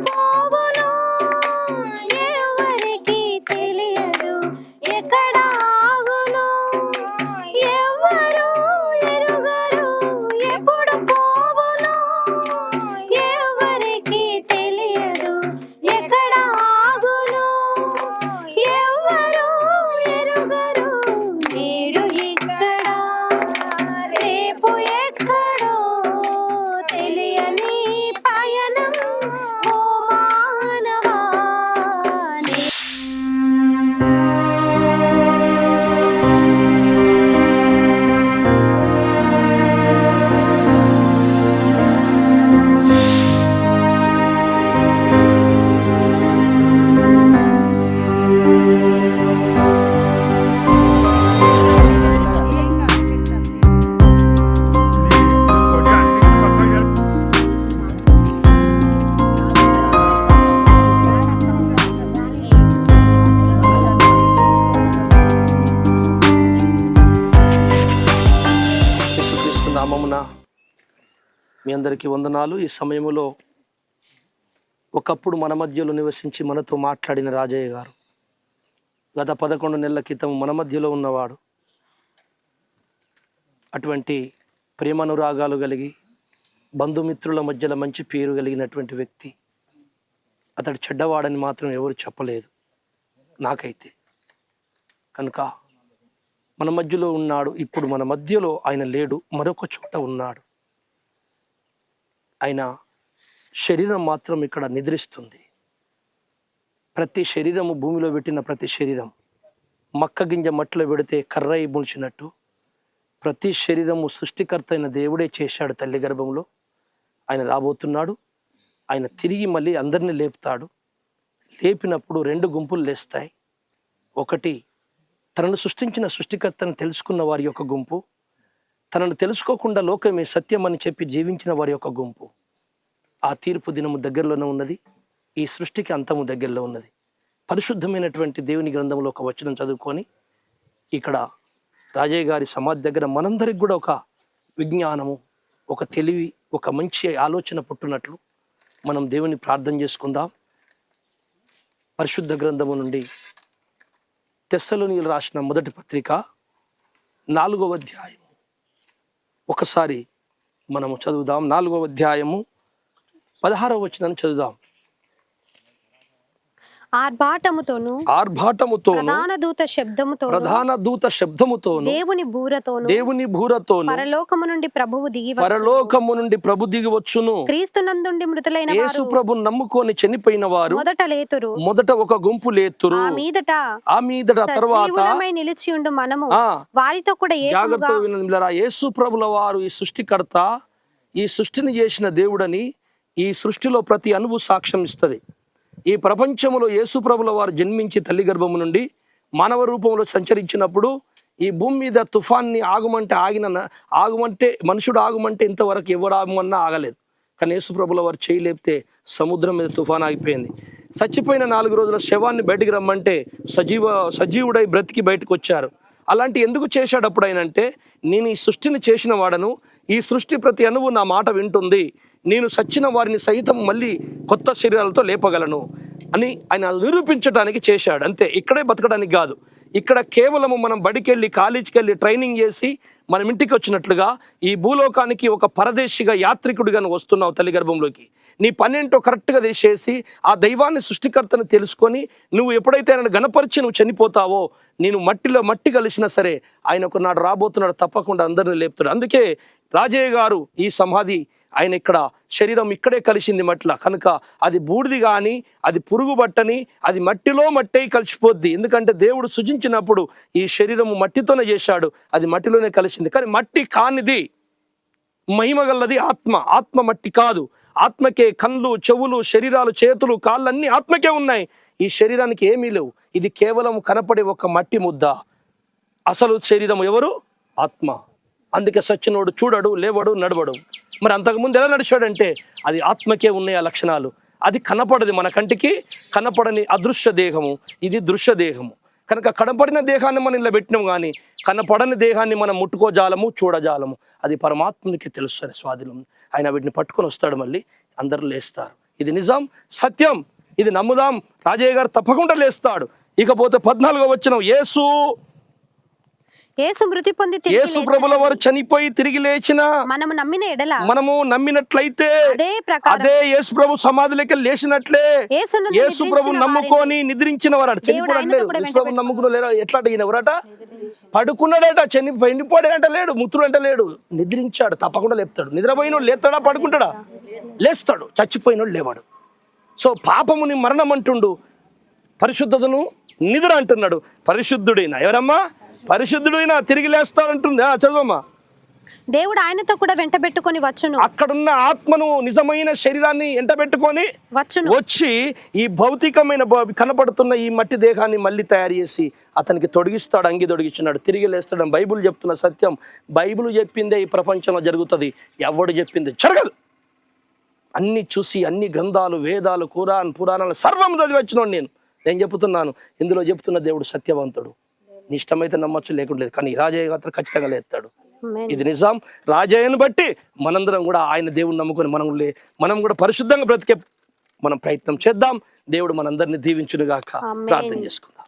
పోవునో ఎవరికి తెలియదు, ఎక్కడ ఆగునో ఎవరు ఎరుగరు, ఎప్పుడు పోవునో ఎవరికి తెలియదు, ఎక్కడ ఆగునో ఎవరు ఎరుగరు. నేడు ఇక్కడ రేపు ఎక్కడో తెలియని పయనం ఓ మానవా. యేసుక్రీస్తు నామమున మీ అందరికీ వందనాలు. ఈ సమయంలో ఒకప్పుడు మన మధ్యలో నివసించి మనతో మాట్లాడిన రాజయ్య గారు గత 11 నెలల క్రితం మన మధ్యలో ఉన్నవాడు. అటువంటి ప్రేమానురాగాలు కలిగి బంధుమిత్రుల మధ్యలో మంచి పేరు కలిగినటువంటి వ్యక్తి. అతడు చెడ్డవాడని మాత్రం ఎవరు చెప్పలేదు నాకైతే. కనుక మన మధ్యలో ఉన్నాడు. ఇప్పుడు మన మధ్యలో ఆయన లేడు, మరొక చోట ఉన్నాడు. ఆయన శరీరం మాత్రం ఇక్కడ నిద్రిస్తుంది. ప్రతి శరీరము భూమిలో పెట్టిన ప్రతి శరీరం మక్క గింజ మట్టిలో పెడితే కర్రయి ముడిచినట్టు ప్రతి శరీరము సృష్టికర్త అయిన దేవుడే చేశాడు తల్లి గర్భంలో. ఆయన రాబోతున్నాడు. ఆయన తిరిగి మళ్ళీ అందరినీ లేపుతాడు. లేపినప్పుడు 2 గుంపులు లేస్తాయి. ఒకటి తనను సృష్టించిన సృష్టికర్తను తెలుసుకున్న వారి యొక్క గుంపు, తనను తెలుసుకోకుండా లోకమే సత్యం అని చెప్పి జీవించిన వారి యొక్క గుంపు. ఆ తీర్పు దినము దగ్గరలోనే ఉన్నది. ఈ సృష్టికి అంతము దగ్గరలో ఉన్నది. పరిశుద్ధమైనటువంటి దేవుని గ్రంథంలో ఒక వచనం చదువుకొని ఇక్కడ రాజయ్య గారి సమాధి దగ్గర మనందరికి కూడా ఒక విజ్ఞానము, ఒక తెలివి, ఒక మంచి ఆలోచన పుట్టునట్లు మనం దేవుని ప్రార్థన చేసుకుందాం. పరిశుద్ధ గ్రంథము నుండి తెస్సలోనియులు రాసిన మొదటి పత్రిక 4వ అధ్యాయము ఒకసారి మనము చదువుదాం. 4వ అధ్యాయము 16వ వచనాన్ని చదువుదాం. ఆర్భాటముతోను ప్రధాన దూత శబ్దముతోను దేవుని బూరతోను పరలోకము నుండి ప్రభు దిగి వచ్చును. క్రీస్తునందుండి మృతులైన యేసు ప్రభు నమ్ముకొని చనిపోయిన వారు మొదట ఒక గుంపు లేతురు. ఆ మీదట తర్వాత నిలిచి ఉండు మనము వారితో కూడా జాగ్రత్త వినండి. యేసు ప్రభుల వారు ఈ సృష్టికర్త, ఈ సృష్టిని చేసిన దేవుడని ఈ సృష్టిలో ప్రతి అణువు సాక్ష్యం ఇస్తుంది. ఈ ప్రపంచంలో యేసు ప్రభుల వారు జన్మించి తల్లి గర్భము నుండి మానవ రూపంలో సంచరించినప్పుడు ఈ భూమి మీద తుఫాన్ని ఆగమంటే మనుషుడు ఆగమంటే ఇంతవరకు ఎవరు ఆగమన్నా ఆగలేదు. కానీ యేసు ప్రభుల వారు చేయలేపితే సముద్రం మీద తుఫాన్ ఆగిపోయింది. చచ్చిపోయిన 4 రోజుల శవాన్ని బయటికి రమ్మంటే సజీవుడై బ్రతికి బయటకు వచ్చారు. అలాంటి ఎందుకు చేశాడు అప్పుడు ఆయన అంటే, నేను ఈ సృష్టిని చేసిన వాడను, ఈ సృష్టి ప్రతి అణువు నా మాట వింటుంది, నేను సచ్చిన వారిని సైతం మళ్ళీ కొత్త శరీరాలతో లేపగలను అని ఆయన నిరూపించడానికి చేశాడు. అంతే, ఇక్కడే బతకడానికి కాదు. ఇక్కడ కేవలము మనం బడికెళ్ళి కాలేజీకి వెళ్ళి ట్రైనింగ్ చేసి మనం ఇంటికి వచ్చినట్లుగా ఈ భూలోకానికి ఒక పరదేశిగా యాత్రికుడిగా నువ్వు వస్తున్నావు తల్లి గర్భంలోకి. నీ పనేంటో కరెక్ట్గా చేసి ఆ దైవాన్ని సృష్టికర్తను తెలుసుకొని నువ్వు ఎప్పుడైతే ఆయన గణపరిచి నువ్వు చనిపోతావో, నేను మట్టిలో మట్టి కలిసినా సరే ఆయన ఒకనాడు రాబోతున్నాడు, తప్పకుండా అందరిని లేపుతాడు. అందుకే రాజయ్య గారు ఈ సమాధి ఆయన ఇక్కడ శరీరం ఇక్కడే కలిసింది మట్టిలో. కనుక అది బూడిది కానీ, అది పురుగు బట్టని, అది మట్టిలో మట్టి కలిసిపోద్ది. ఎందుకంటే దేవుడు సృజించినప్పుడు ఈ శరీరము మట్టితోనే చేశాడు, అది మట్టిలోనే కలిసింది. కానీ మట్టి కానిది మహిమగల్లది ఆత్మ. ఆత్మ మట్టి కాదు. ఆత్మకే కళ్ళు, చెవులు, శరీరాలు, చేతులు, కాళ్ళన్నీ ఆత్మకే ఉన్నాయి. ఈ శరీరానికి ఏమీ లేవు. ఇది కేవలం కనపడే ఒక మట్టి ముద్ద. అసలు శరీరం ఎవరు? ఆత్మ. అందుకే సచ్చినోడు చూడడు, లేవడు, నడవడు. మరి అంతకుముందు ఎలా నడిచాడంటే అది ఆత్మకే ఉన్నాయి ఆ లక్షణాలు. అది కనపడది, మన కంటికి కనపడని అదృశ్య దేహము, ఇది దృశ్య దేహము. కనుక కనపడిన దేహాన్ని మనం ఇలా పెట్టినాం, కానీ కనపడని దేహాన్ని మనం ముట్టుకోజాలము, చూడజాలము. అది పరమాత్మనికి తెలుసు అని స్వాధీనం. ఆయన వీటిని పట్టుకొని వస్తాడు, మళ్ళీ అందరూ లేస్తారు. ఇది నిజం, సత్యం, ఇది నమ్ముదాం. రాజయ్య గారు తప్పకుండా లేస్తాడు. ఇకపోతే 14వ వచనం, యేసు మృతి పొంది తిరిగి యేసు ప్రభుల వారు చనిపోయి తిరిగి లేచిన మనము నమ్మిన ఎడల మనము నమ్మినట్లయితే అదే ప్రకారం అదే యేసు ప్రభు సమాధిలోకి లేచినట్లే యేసు ప్రభు నమ్ముకొని నిద్రించిన వారు చనిపోవట్లేదు. యేసు ప్రభు నమ్ముకున్న లేరు. ఎట్లా ఎవరట? పడుకున్నాడట, ఎండిపోయాడంట లేడు, ముత్తుడు అంట లేడు, నిద్రించాడు. తప్పకుండా లేపుతాడు. నిద్రపోయినోడు లేస్తాడా? పడుకుంటాడా? లేస్తాడు. చచ్చిపోయినోడు లేవాడు. సో పాపముని మరణం అంటుండు, పరిశుద్ధతను నిద్ర అంటున్నాడు. పరిశుద్ధుడైన ఎవరమ్మా? పరిశుద్ధుడైనా తిరిగి లేస్తాడంటుంది. చదవమ్మా. దేవుడు ఆయనతో కూడా వెంటబెట్టుకొని వచ్చును. అక్కడున్న ఆత్మను, నిజమైన శరీరాన్ని వెంటబెట్టుకొని వచ్చి ఈ భౌతికమైన కనపడుతున్న ఈ మట్టి దేహాన్ని మళ్ళీ తయారు చేసి అతనికి తొడిగిస్తాడు. అంగి తొడిగించున్నాడు, తిరిగి లేస్తాడు. బైబుల్ చెప్తున్న సత్యం. బైబుల్ చెప్పిందే ఈ ప్రపంచంలో జరుగుతుంది. ఎవడు చెప్పింది జరగదు. అన్ని చూసి, అన్ని గ్రంథాలు, వేదాలు, పురాణాలు సర్వం చదివచ్చినోడు నేను చెప్తున్నాను. ఇందులో చెప్తున్న దేవుడు సత్యవంతుడు. నీ ఇష్టమైతే నమ్మచ్చు, లేకుండా లేదు. కానీ రాజయ్య మాత్రం ఖచ్చితంగా లేస్తాడు. ఇది నిజం. రాజయ్యను బట్టి మనందరం కూడా ఆయన దేవుని నమ్ముకొని మనం కూడా పరిశుద్ధంగా బ్రతికే మనం ప్రయత్నం చేద్దాం. దేవుడు మనందరినీ దీవించునుగాక. ప్రార్థన చేసుకుందాం.